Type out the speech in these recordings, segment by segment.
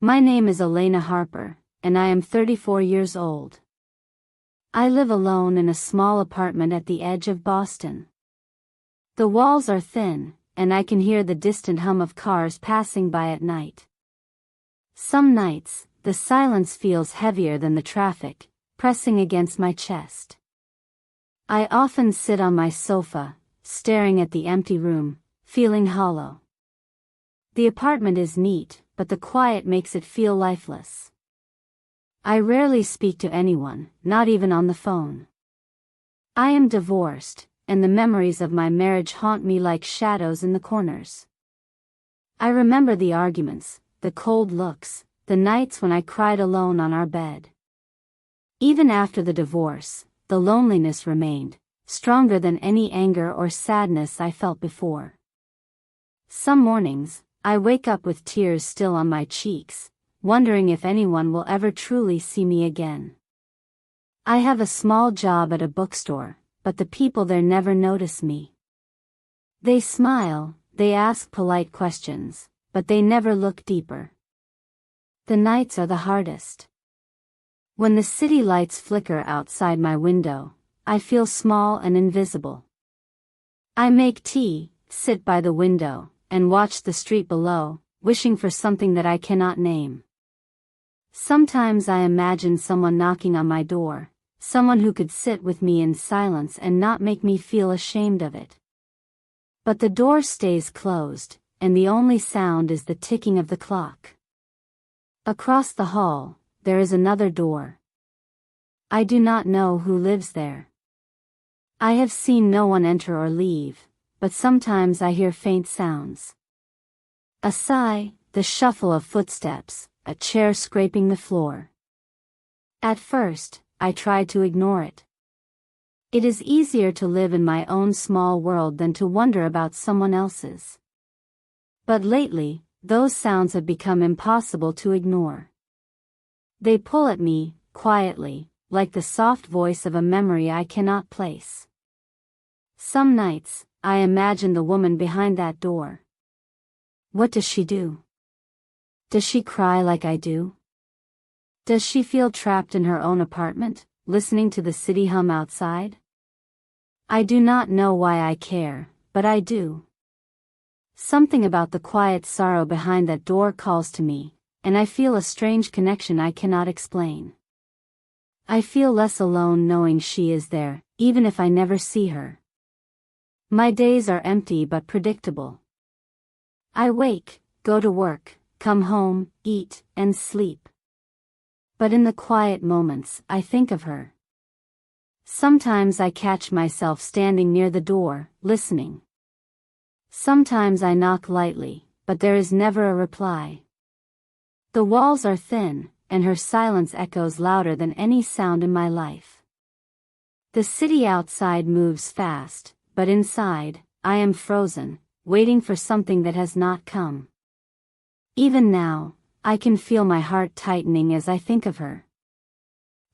My name is Elena Harper, and I am 34 years old. I live alone in a small apartment at the edge of Boston. The walls are thin, and I can hear the distant hum of cars passing by at night. Some nights, the silence feels heavier than the traffic, pressing against my chest. I often sit on my sofa, staring at the empty room, feeling hollow. The apartment is neat, but the quiet makes it feel lifeless. I rarely speak to anyone, not even on the phone. I am divorced, and the memories of my marriage haunt me like shadows in the corners. I remember the arguments, the cold looks, the nights when I cried alone on our bed. Even after the divorce, the loneliness remained, stronger than any anger or sadness I felt before. Some mornings, I wake up with tears still on my cheeks, wondering if anyone will ever truly see me again. I have a small job at a bookstore, but the people there never notice me. They smile, they ask polite questions, but they never look deeper. The nights are the hardest. When the city lights flicker outside my window, I feel small and invisible. I make tea, sit by the window, and watch the street below, wishing for something that I cannot name. Sometimes I imagine someone knocking on my door, someone who could sit with me in silence and not make me feel ashamed of it. But the door stays closed, and the only sound is the ticking of the clock. Across the hall, there is another door. I do not know who lives there. I have seen no one enter or leave, but sometimes I hear faint sounds. A sigh, the shuffle of footsteps, a chair scraping the floor. At first, I tried to ignore it. It is easier to live in my own small world than to wonder about someone else's. But lately, those sounds have become impossible to ignore. They pull at me, quietly, like the soft voice of a memory I cannot place. Some nights, I imagine the woman behind that door. What does she do? Does she cry like I do? Does she feel trapped in her own apartment, listening to the city hum outside? I do not know why I care, but I do. Something about the quiet sorrow behind that door calls to me, and I feel a strange connection I cannot explain. I feel less alone knowing she is there, even if I never see her. My days are empty but predictable. I wake, go to work, come home, eat, and sleep. But in the quiet moments, I think of her. Sometimes I catch myself standing near the door, listening. Sometimes I knock lightly, but there is never a reply. The walls are thin, and her silence echoes louder than any sound in my life. The city outside moves fast, but inside, I am frozen, waiting for something that has not come. Even now, I can feel my heart tightening as I think of her.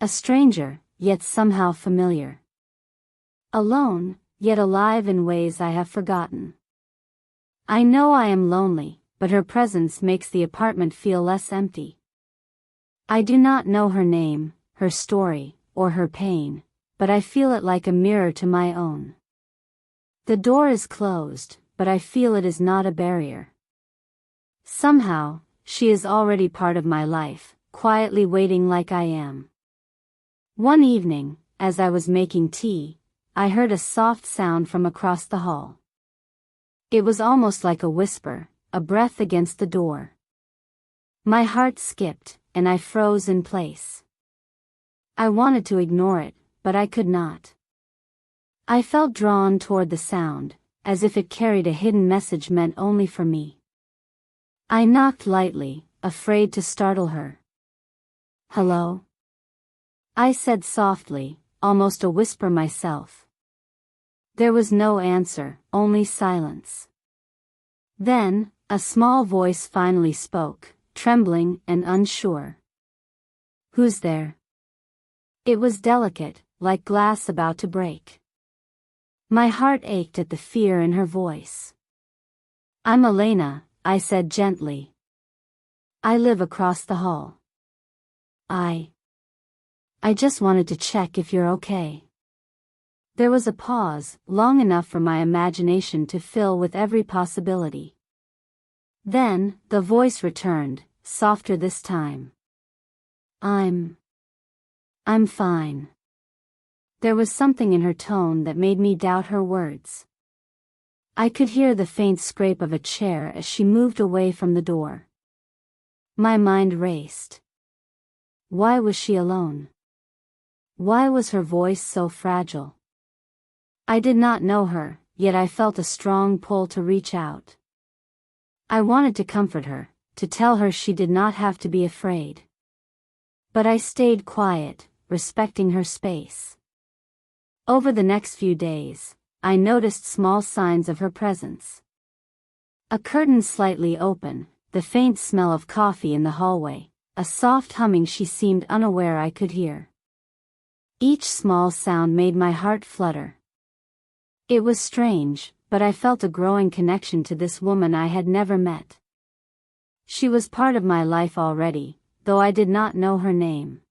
A stranger, yet somehow familiar. Alone, yet alive in ways I have forgotten. I know I am lonely, but her presence makes the apartment feel less empty. I do not know her name, her story, or her pain, but I feel it like a mirror to my own. The door is closed, but I feel it is not a barrier. Somehow, she is already part of my life, quietly waiting like I am. One evening, as I was making tea, I heard a soft sound from across the hall. It was almost like a whisper, a breath against the door. My heart skipped, and I froze in place. I wanted to ignore it, but I could not. I felt drawn toward the sound, as if it carried a hidden message meant only for me. I knocked lightly, afraid to startle her. "Hello?" I said softly, almost a whisper myself. There was no answer, only silence. Then, a small voice finally spoke, trembling and unsure. "Who's there?" It was delicate, like glass about to break. My heart ached at the fear in her voice. "I'm Elena," I said gently. I live across the hall. I just wanted to check if you're okay. There was a pause, long enough for my imagination to fill with every possibility. Then, the voice returned, softer this time. I'm fine. There was something in her tone that made me doubt her words. I could hear the faint scrape of a chair as she moved away from the door. My mind raced. Why was she alone? Why was her voice so fragile? I did not know her, yet I felt a strong pull to reach out. I wanted to comfort her, to tell her she did not have to be afraid. But I stayed quiet, respecting her space. Over the next few days, I noticed small signs of her presence. A curtain slightly open, the faint smell of coffee in the hallway, a soft humming she seemed unaware I could hear. Each small sound made my heart flutter. It was strange, but I felt a growing connection to this woman I had never met. She was part of my life already, though I did not know her name.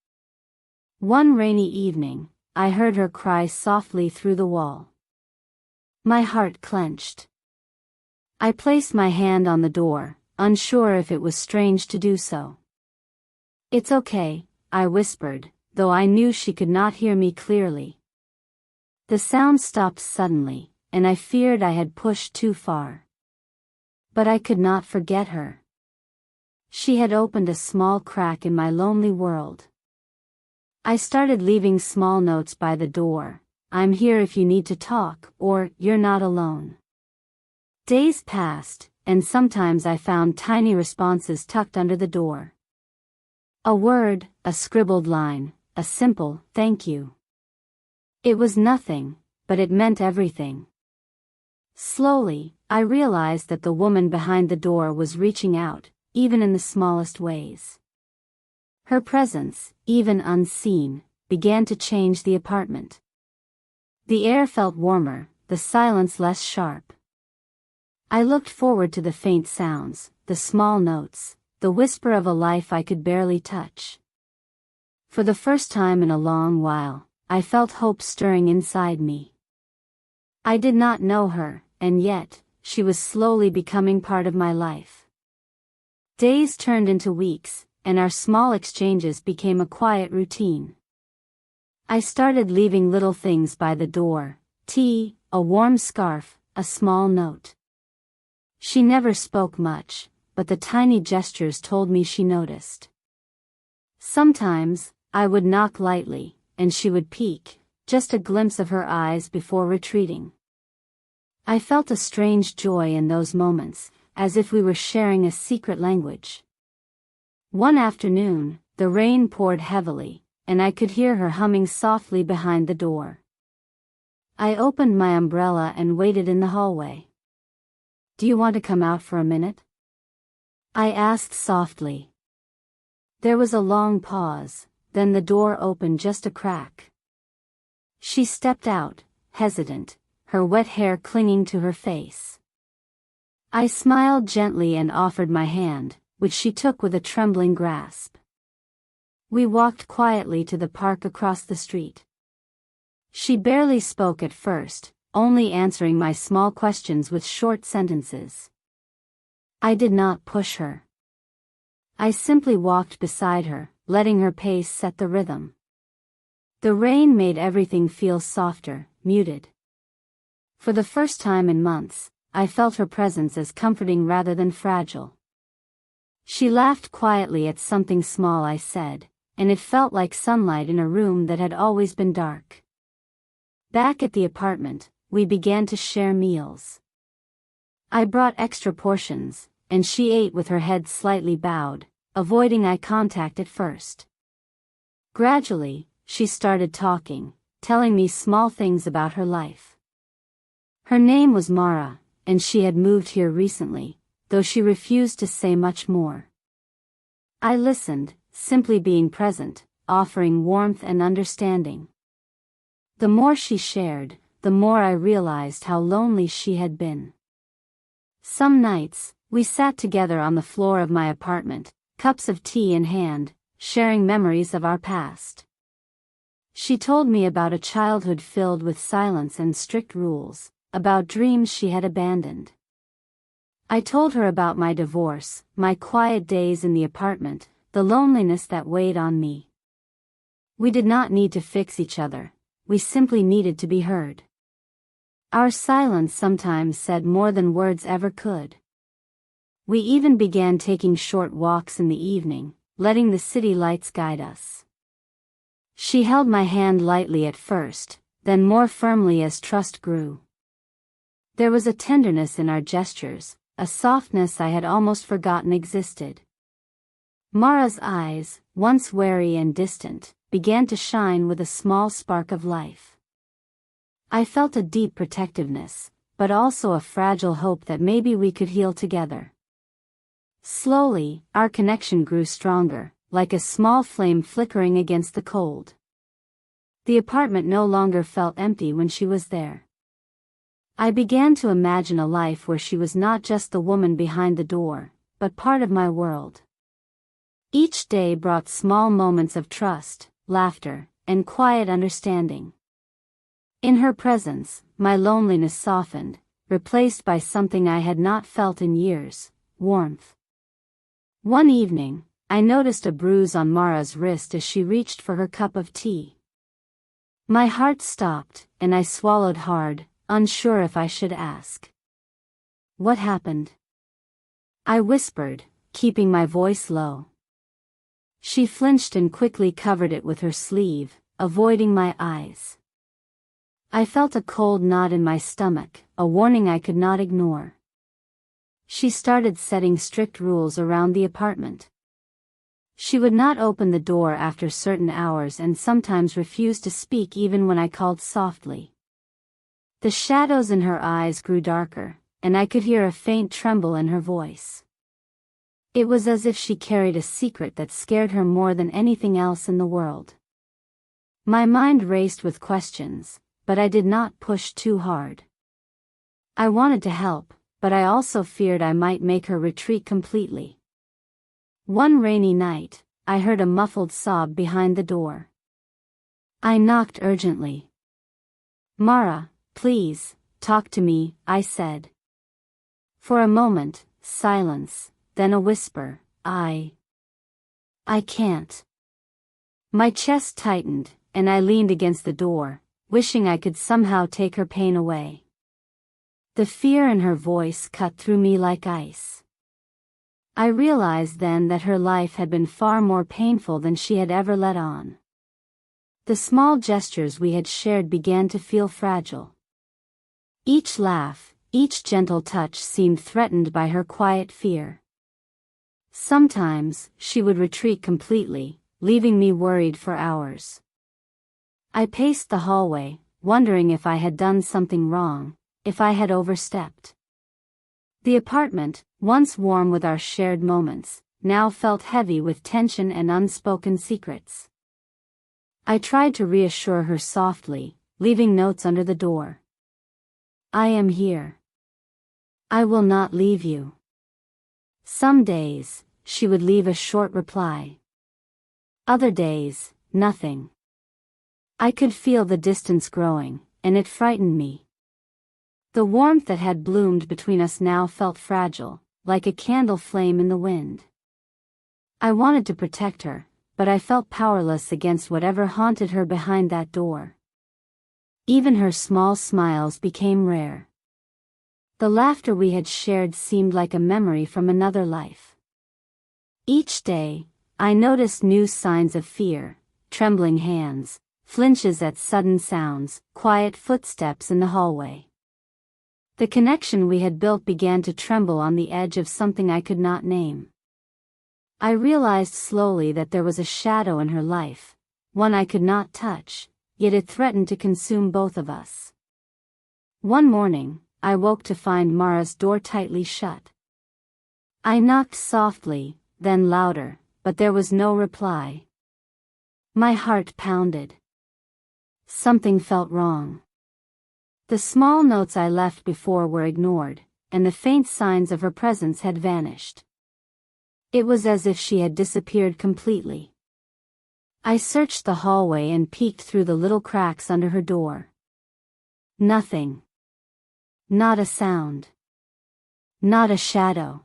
One rainy evening, I heard her cry softly through the wall. My heart clenched. I placed my hand on the door, unsure if it was strange to do so. "It's okay," I whispered, though I knew she could not hear me clearly. The sound stopped suddenly, and I feared I had pushed too far. But I could not forget her. She had opened a small crack in my lonely world. I started leaving small notes by the door. "I'm here if you need to talk," or "You're not alone." Days passed, and sometimes I found tiny responses tucked under the door. A word, a scribbled line, a simple "thank you." It was nothing, but it meant everything. Slowly, I realized that the woman behind the door was reaching out, even in the smallest ways. Her presence, even unseen, began to change the apartment. The air felt warmer, the silence less sharp. I looked forward to the faint sounds, the small notes, the whisper of a life I could barely touch. For the first time in a long while, I felt hope stirring inside me. I did not know her, and yet, she was slowly becoming part of my life. Days turned into weeks, and our small exchanges became a quiet routine. I started leaving little things by the door: tea, a warm scarf, a small note. She never spoke much, but the tiny gestures told me she noticed. Sometimes, I would knock lightly, and she would peek, just a glimpse of her eyes before retreating. I felt a strange joy in those moments, as if we were sharing a secret language. One afternoon, the rain poured heavily, and I could hear her humming softly behind the door. I opened my umbrella and waited in the hallway. "Do you want to come out for a minute?" I asked softly. There was a long pause, then the door opened just a crack. She stepped out, hesitant, her wet hair clinging to her face. I smiled gently and offered my hand, which she took with a trembling grasp. We walked quietly to the park across the street. She barely spoke at first, only answering my small questions with short sentences. I did not push her. I simply walked beside her, letting her pace set the rhythm. The rain made everything feel softer, muted. For the first time in months, I felt her presence as comforting rather than fragile. She laughed quietly at something small I said, and it felt like sunlight in a room that had always been dark. Back at the apartment, we began to share meals. I brought extra portions, and she ate with her head slightly bowed, avoiding eye contact at first. Gradually, she started talking, telling me small things about her life. Her name was Mara, and she had moved here recently, though she refused to say much more. I listened, simply being present, offering warmth and understanding. The more she shared, the more I realized how lonely she had been. Some nights, we sat together on the floor of my apartment, cups of tea in hand, sharing memories of our past. She told me about a childhood filled with silence and strict rules, about dreams she had abandoned. I told her about my divorce, my quiet days in the apartment, the loneliness that weighed on me. We did not need to fix each other, we simply needed to be heard. Our silence sometimes said more than words ever could. We even began taking short walks in the evening, letting the city lights guide us. She held my hand lightly at first, then more firmly as trust grew. There was a tenderness in our gestures, a softness I had almost forgotten existed. Mara's eyes, once wary and distant, began to shine with a small spark of life. I felt a deep protectiveness, but also a fragile hope that maybe we could heal together. Slowly, our connection grew stronger, like a small flame flickering against the cold. The apartment no longer felt empty when she was there. I began to imagine a life where she was not just the woman behind the door, but part of my world. Each day brought small moments of trust, laughter, and quiet understanding. In her presence, my loneliness softened, replaced by something I had not felt in years, warmth. One evening, I noticed a bruise on Mara's wrist as she reached for her cup of tea. My heart stopped, and I swallowed hard, unsure if I should ask. "What happened?" I whispered, keeping my voice low. She flinched and quickly covered it with her sleeve, avoiding my eyes. I felt a cold knot in my stomach, a warning I could not ignore. She started setting strict rules around the apartment. She would not open the door after certain hours and sometimes refused to speak even when I called softly. The shadows in her eyes grew darker, and I could hear a faint tremble in her voice. It was as if she carried a secret that scared her more than anything else in the world. My mind raced with questions, but I did not push too hard. I wanted to help, but I also feared I might make her retreat completely. One rainy night, I heard a muffled sob behind the door. I knocked urgently. "Mara, please, talk to me," I said. For a moment, silence, then a whisper, I can't." My chest tightened, and I leaned against the door, wishing I could somehow take her pain away. The fear in her voice cut through me like ice. I realized then that her life had been far more painful than she had ever let on. The small gestures we had shared began to feel fragile. Each laugh, each gentle touch seemed threatened by her quiet fear. Sometimes, she would retreat completely, leaving me worried for hours. I paced the hallway, wondering if I had done something wrong, if I had overstepped. The apartment, once warm with our shared moments, now felt heavy with tension and unspoken secrets. I tried to reassure her softly, leaving notes under the door. "I am here. I will not leave you." Some days, she would leave a short reply. Other days, nothing. I could feel the distance growing, and it frightened me. The warmth that had bloomed between us now felt fragile, like a candle flame in the wind. I wanted to protect her, but I felt powerless against whatever haunted her behind that door. Even her small smiles became rare. The laughter we had shared seemed like a memory from another life. Each day, I noticed new signs of fear, trembling hands, flinches at sudden sounds, quiet footsteps in the hallway. The connection we had built began to tremble on the edge of something I could not name. I realized slowly that there was a shadow in her life, one I could not touch, yet it threatened to consume both of us. One morning, I woke to find Mara's door tightly shut. I knocked softly, then louder, but there was no reply. My heart pounded. Something felt wrong. The small notes I left before were ignored, and the faint signs of her presence had vanished. It was as if she had disappeared completely. I searched the hallway and peeked through the little cracks under her door. Nothing. Not a sound. Not a shadow.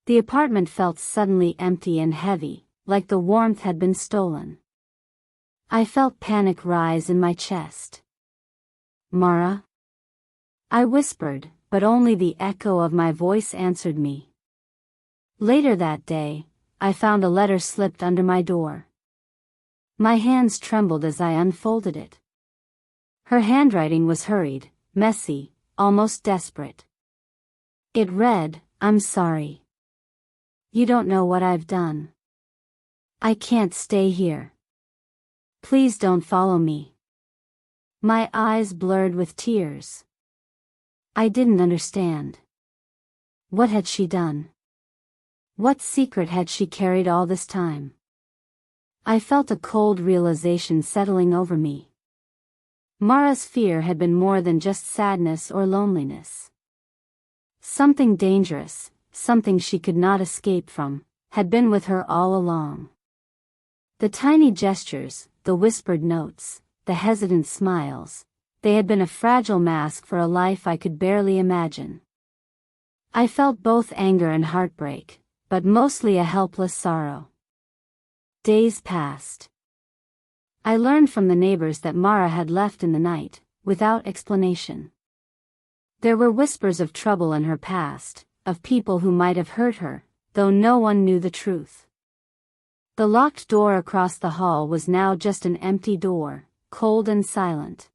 The apartment felt suddenly empty and heavy, like the warmth had been stolen. I felt panic rise in my chest. "Mara?" I whispered, but only the echo of my voice answered me. Later that day, I found a letter slipped under my door. My hands trembled as I unfolded it. Her handwriting was hurried, messy, almost desperate. It read, "I'm sorry. You don't know what I've done. I can't stay here. Please don't follow me." My eyes blurred with tears. I didn't understand. What had she done? What secret had she carried all this time? I felt a cold realization settling over me. Mara's fear had been more than just sadness or loneliness. Something dangerous, something she could not escape from, had been with her all along. The tiny gestures, the whispered notes, the hesitant smiles, they had been a fragile mask for a life I could barely imagine. I felt both anger and heartbreak, but mostly a helpless sorrow. Days passed. I learned from the neighbors that Mara had left in the night, without explanation. There were whispers of trouble in her past, of people who might have hurt her, though no one knew the truth. The locked door across the hall was now just an empty door, cold and silent.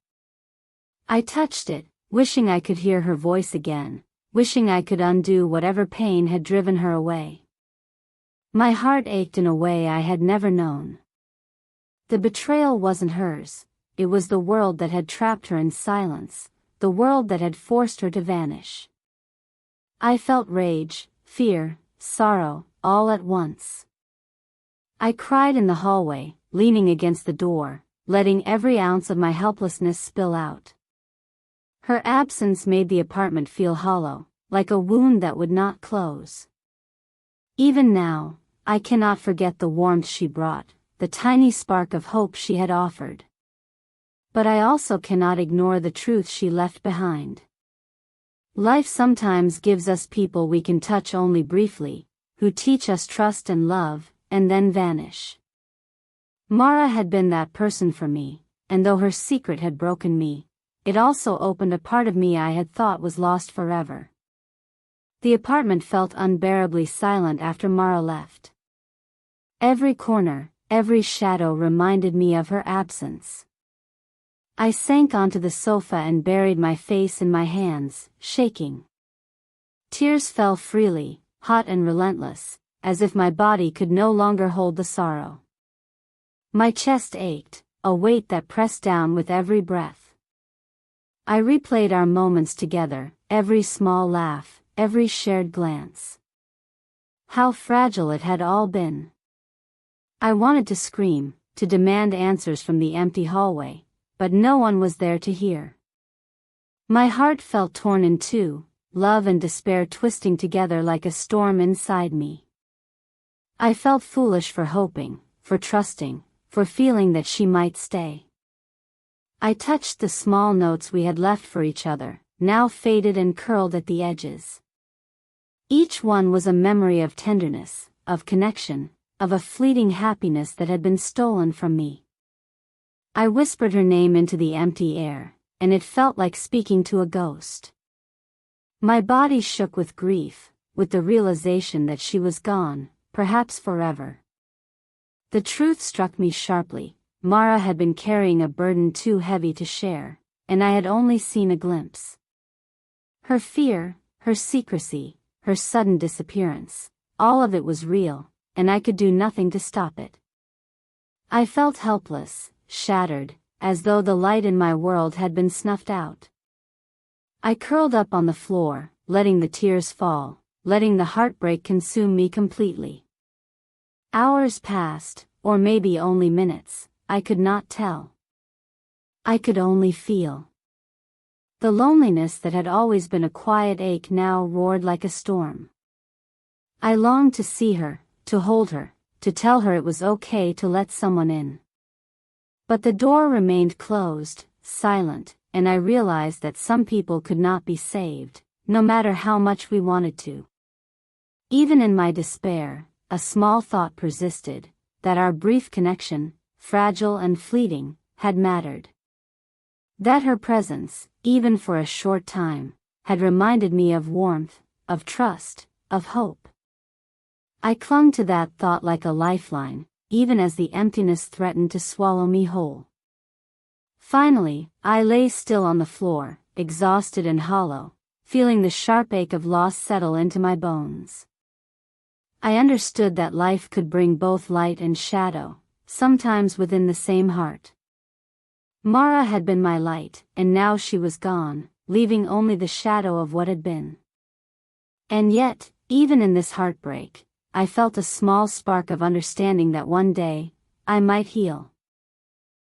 I touched it, wishing I could hear her voice again, wishing I could undo whatever pain had driven her away. My heart ached in a way I had never known. The betrayal wasn't hers, it was the world that had trapped her in silence, the world that had forced her to vanish. I felt rage, fear, sorrow, all at once. I cried in the hallway, leaning against the door, letting every ounce of my helplessness spill out. Her absence made the apartment feel hollow, like a wound that would not close. Even now, I cannot forget the warmth she brought, the tiny spark of hope she had offered. But I also cannot ignore the truth she left behind. Life sometimes gives us people we can touch only briefly, who teach us trust and love, and then vanish. Mara had been that person for me, and though her secret had broken me, it also opened a part of me I had thought was lost forever. The apartment felt unbearably silent after Mara left. Every corner, every shadow reminded me of her absence. I sank onto the sofa and buried my face in my hands, shaking. Tears fell freely, hot and relentless, as if my body could no longer hold the sorrow. My chest ached, a weight that pressed down with every breath. I replayed our moments together, every small laugh, every shared glance. How fragile it had all been. I wanted to scream, to demand answers from the empty hallway, but no one was there to hear. My heart felt torn in two, love and despair twisting together like a storm inside me. I felt foolish for hoping, for trusting, for feeling that she might stay. I touched the small notes we had left for each other, now faded and curled at the edges. Each one was a memory of tenderness, of connection, of a fleeting happiness that had been stolen from me. I whispered her name into the empty air, and it felt like speaking to a ghost. My body shook with grief, with the realization that she was gone, perhaps forever. The truth struck me sharply. Mara had been carrying a burden too heavy to share, and I had only seen a glimpse. Her fear, her secrecy, her sudden disappearance, all of it was real, and I could do nothing to stop it. I felt helpless, shattered, as though the light in my world had been snuffed out. I curled up on the floor, letting the tears fall, letting the heartbreak consume me completely. Hours passed, or maybe only minutes, I could not tell. I could only feel. The loneliness that had always been a quiet ache now roared like a storm. I longed to see her, to hold her, to tell her it was okay to let someone in. But the door remained closed, silent, and I realized that some people could not be saved, no matter how much we wanted to. Even in my despair, a small thought persisted, that our brief connection, fragile and fleeting, had mattered. That her presence, even for a short time, had reminded me of warmth, of trust, of hope. I clung to that thought like a lifeline, even as the emptiness threatened to swallow me whole. Finally, I lay still on the floor, exhausted and hollow, feeling the sharp ache of loss settle into my bones. I understood that life could bring both light and shadow, sometimes within the same heart. Mara had been my light, and now she was gone, leaving only the shadow of what had been. And yet, even in this heartbreak, I felt a small spark of understanding that one day, I might heal.